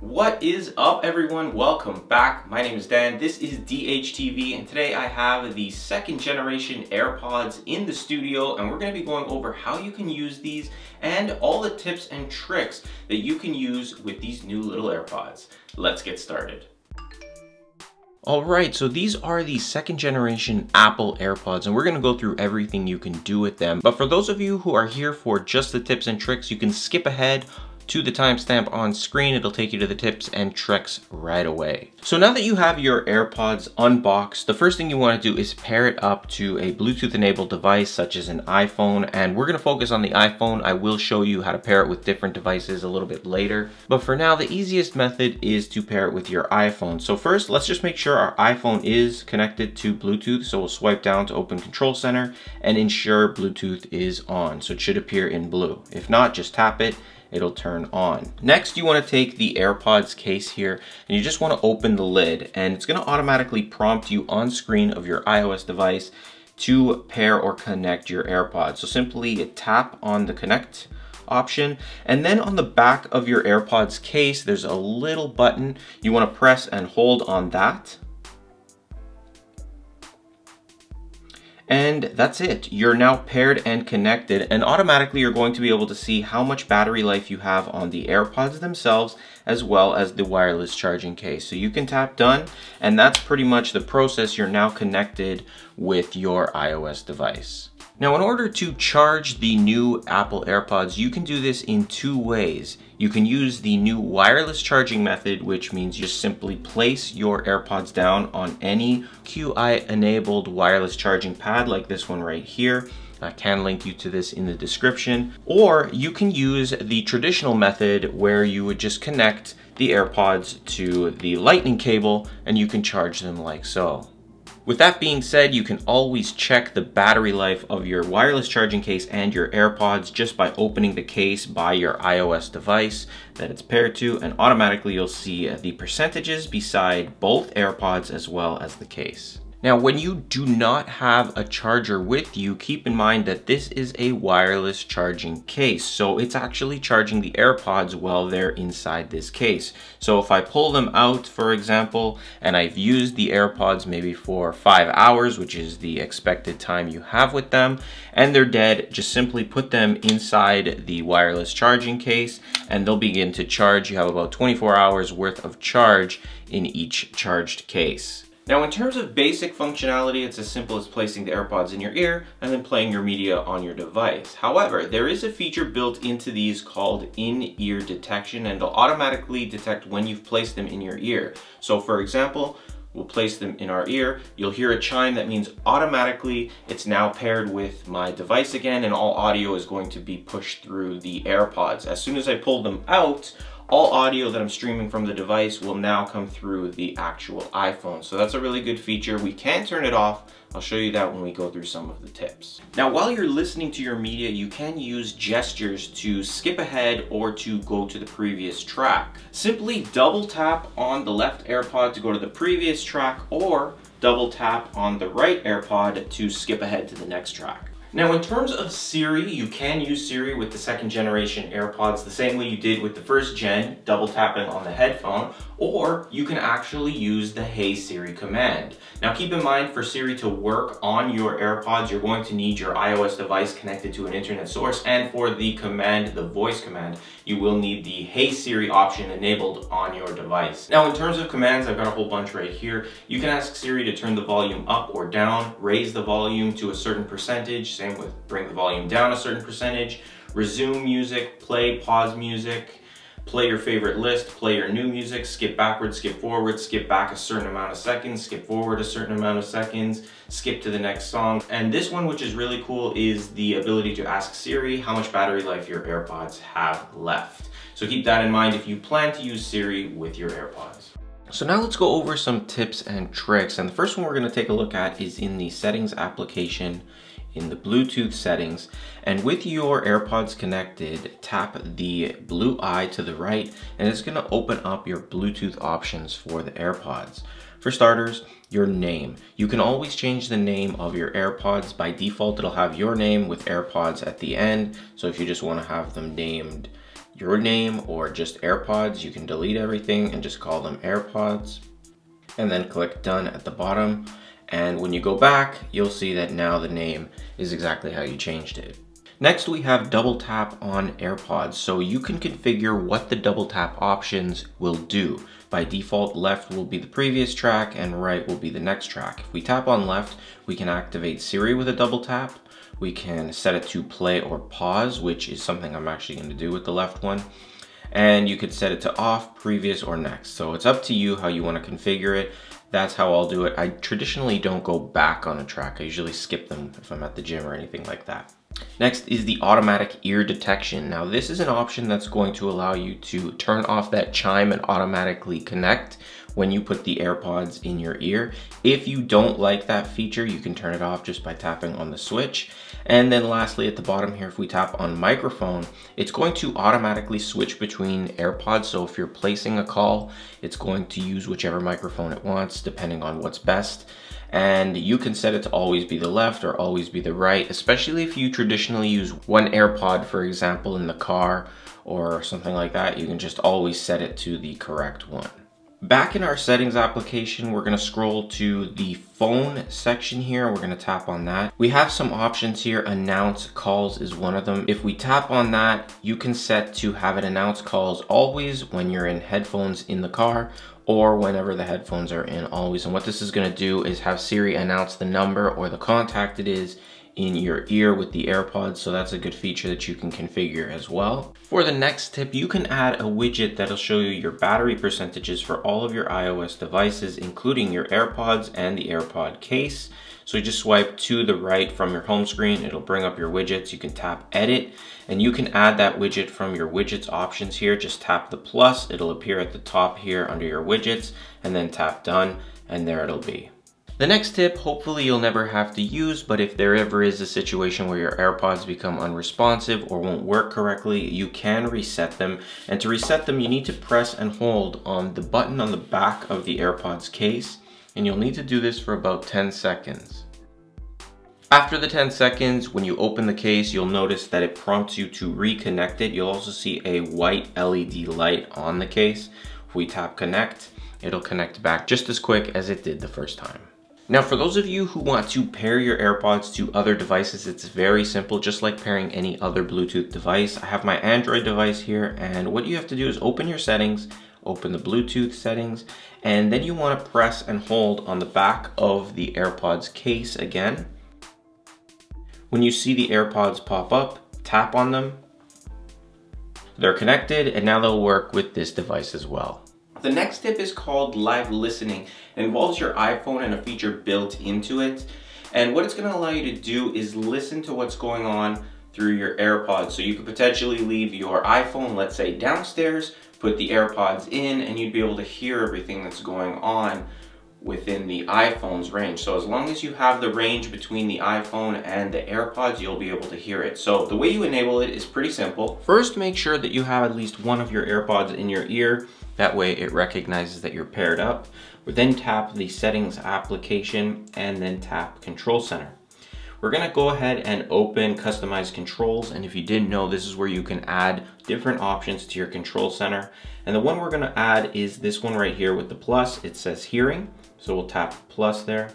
What is up, everyone? Welcome back. My name is Dan. This is DHTV, and today I have the second generation AirPods in the studio, and we're going to be going over how you can use these and all the tips and tricks that you can use with these new little AirPods. Let's get started. Alright, so these are the second generation Apple AirPods, and we're going to go through everything you can do with them. But for those of you who are here for just the tips and tricks, you can skip ahead to the timestamp on screen. It'll take you to the tips and tricks right away. So now that you have your AirPods unboxed, the first thing you want to do is pair it up to a Bluetooth enabled device such as an iPhone, and we're going to focus on the iPhone. I will show you how to pair it with different devices a little bit later, but for now the easiest method is to pair it with your iPhone. So first, let's just make sure our iPhone is connected to Bluetooth. So we'll swipe down to open Control Center and ensure Bluetooth is on. So it should appear in blue. If not, just tap it. It'll turn on. Next, you want to take the AirPods case here and you just want to open the lid, and it's going to automatically prompt you on screen of your iOS device to pair or connect your AirPods. So simply tap on the connect option, and then on the back of your AirPods case there's a little button. You want to press and hold on that. And that's it. You're now paired and connected, and automatically you're going to be able to see how much battery life you have on the AirPods themselves as well as the wireless charging case. So you can tap done, and that's pretty much the process. You're now connected with your iOS device. Now, in order to charge the new Apple AirPods, you can do this in two ways. You can use the new wireless charging method, which means you just simply place your AirPods down on any QI-enabled wireless charging pad like this one right here. I can link you to this in the description. Or you can use the traditional method where you would just connect the AirPods to the lightning cable and you can charge them like so. With that being said, you can always check the battery life of your wireless charging case and your AirPods just by opening the case by your iOS device that it's paired to, and automatically you'll see the percentages beside both AirPods as well as the case. Now, when you do not have a charger with you, keep in mind that this is a wireless charging case. So it's actually charging the AirPods while they're inside this case. So if I pull them out, for example, and I've used the AirPods maybe for 5 hours, which is the expected time you have with them, and they're dead, just simply put them inside the wireless charging case and they'll begin to charge. You have about 24 hours worth of charge in each charged case. Now, in terms of basic functionality, it's as simple as placing the AirPods in your ear and then playing your media on your device. However, there is a feature built into these called in-ear detection, and it'll automatically detect when you've placed them in your ear. So for example, we'll place them in our ear, you'll hear a chime. That means automatically it's now paired with my device again, and all audio is going to be pushed through the AirPods. As soon as I pull them out, all audio that I'm streaming from the device will now come through the actual iPhone. So that's a really good feature. We can turn it off. I'll show you that when we go through some of the tips. Now, while you're listening to your media, you can use gestures to skip ahead or to go to the previous track. Simply double tap on the left AirPod to go to the previous track, or double tap on the right AirPod to skip ahead to the next track. Now, in terms of Siri, you can use Siri with the second generation AirPods the same way you did with the first gen, double tapping on the headphone, or you can actually use the Hey Siri command. Now, keep in mind, for Siri to work on your AirPods, you're going to need your iOS device connected to an internet source, and for the command, the voice command, you will need the Hey Siri option enabled on your device. Now, in terms of commands, I've got a whole bunch right here. You can ask Siri to turn the volume up or down, raise the volume to a certain percentage, same with bring the volume down a certain percentage, resume music, play, pause music, play your favorite list, play your new music, skip backwards, skip forward, skip back a certain amount of seconds, skip forward a certain amount of seconds, skip to the next song. And this one, which is really cool, is the ability to ask Siri how much battery life your AirPods have left. So keep that in mind if you plan to use Siri with your AirPods. So now let's go over some tips and tricks. And the first one we're going to take a look at is in the settings application in the Bluetooth settings, and with your AirPods connected, tap the blue eye to the right and it's going to open up your Bluetooth options for the AirPods. For starters, your name. You can always change the name of your AirPods. By default, it'll have your name with AirPods at the end. So if you just want to have them named your name or just AirPods, you can delete everything and just call them AirPods. And then click done at the bottom. And when you go back, you'll see that now the name is exactly how you changed it. Next, we have double tap on AirPods. So you can configure what the double tap options will do. By default, left will be the previous track and right will be the next track. If we tap on left, we can activate Siri with a double tap. We can set it to play or pause, which is something I'm actually going to do with the left one. And you could set it to off, previous, or next. So it's up to you how you want to configure it. That's how I'll do it. I traditionally don't go back on a track. I usually skip them if I'm at the gym or anything like that. Next is the automatic ear detection. Now this is an option that's going to allow you to turn off that chime and automatically connect when you put the AirPods in your ear. If you don't like that feature, you can turn it off just by tapping on the switch. And then lastly, at the bottom here, if we tap on microphone, it's going to automatically switch between AirPods. So if you're placing a call, it's going to use whichever microphone it wants, depending on what's best. And you can set it to always be the left or always be the right, especially if you traditionally use one AirPod, for example, in the car or something like that. You can just always set it to the correct one. Back in our settings application, we're gonna scroll to the phone section here. We're gonna tap on that. We have some options here. Announce calls is one of them. If we tap on that, you can set to have it announce calls always when you're in headphones in the car or whenever the headphones are in always. And what this is gonna do is have Siri announce the number or the contact it is in your ear with the AirPods, so that's a good feature that you can configure as well. For the next tip, you can add a widget that'll show you your battery percentages for all of your iOS devices, including your AirPods and the AirPod case. So you just swipe to the right from your home screen, it'll bring up your widgets. You can tap edit, and you can add that widget from your widgets options here. Just tap the plus, it'll appear at the top here under your widgets, and then tap done, and there it'll be. The next tip, hopefully you'll never have to use, but if there ever is a situation where your AirPods become unresponsive or won't work correctly, you can reset them. And to reset them, you need to press and hold on the button on the back of the AirPods case, and you'll need to do this for about 10 seconds. After the 10 seconds, when you open the case, you'll notice that it prompts you to reconnect it. You'll also see a white LED light on the case. If we tap connect, it'll connect back just as quick as it did the first time. Now, for those of you who want to pair your AirPods to other devices, it's very simple, just like pairing any other Bluetooth device. I have my Android device here, and what you have to do is open your settings, open the Bluetooth settings, and then you want to press and hold on the back of the AirPods case again. When you see the AirPods pop up, tap on them. They're connected, and now they'll work with this device as well. The next tip is called live listening. It involves your iPhone and a feature built into it. And what it's gonna allow you to do is listen to what's going on through your AirPods. So you could potentially leave your iPhone, let's say downstairs, put the AirPods in, and you'd be able to hear everything that's going on within the iPhone's range. So as long as you have the range between the iPhone and the AirPods, you'll be able to hear it. So the way you enable it is pretty simple. First, make sure that you have at least one of your AirPods in your ear. That way it recognizes that you're paired up. Then tap the settings application and then tap Control Center. We're gonna go ahead and open Customize Controls, and if you didn't know, this is where you can add different options to your Control Center. And the one we're gonna add is this one right here with the plus. It says hearing, so we'll tap plus there,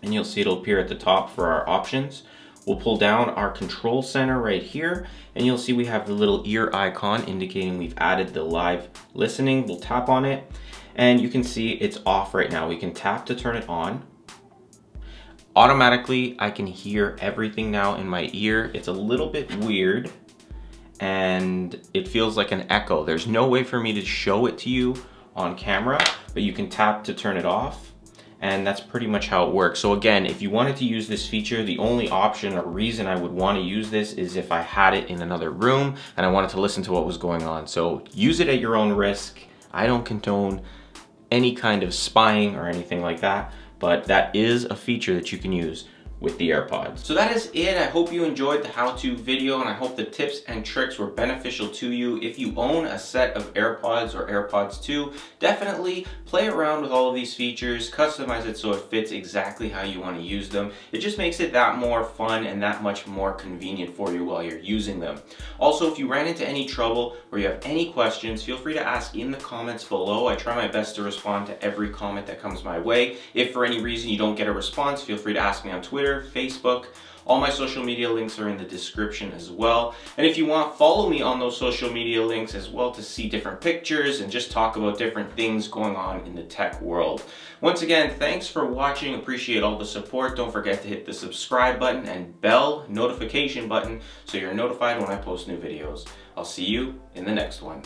and you'll see it'll appear at the top for our options. We'll pull down our Control Center right here, and you'll see we have the little ear icon indicating we've added the live listening. We'll tap on it, and you can see it's off right now. We can tap to turn it on. Automatically, I can hear everything now in my ear. It's a little bit weird, and it feels like an echo. There's no way for me to show it to you on camera, but you can tap to turn it off. And that's pretty much how it works. So again, if you wanted to use this feature, the only option or reason I would want to use this is if I had it in another room and I wanted to listen to what was going on. So use it at your own risk. I don't condone any kind of spying or anything like that, but that is a feature that you can use. with the AirPods. So that is it. I hope you enjoyed the how-to video, and I hope the tips and tricks were beneficial to you. If you own a set of AirPods or AirPods 2, definitely play around with all of these features, customize it so it fits exactly how you want to use them. It just makes it that more fun and that much more convenient for you while you're using them. Also, if you ran into any trouble or you have any questions, feel free to ask in the comments below. I try my best to respond to every comment that comes my way. If for any reason you don't get a response, feel free to ask me on Twitter, Facebook. All my social media links are in the description as well. And if you want, follow me on those social media links as well to see different pictures and just talk about different things going on in the tech world. Once again, thanks for watching. Appreciate all the support. Don't forget to hit the subscribe button and bell notification button so you're notified when I post new videos. I'll see you in the next one.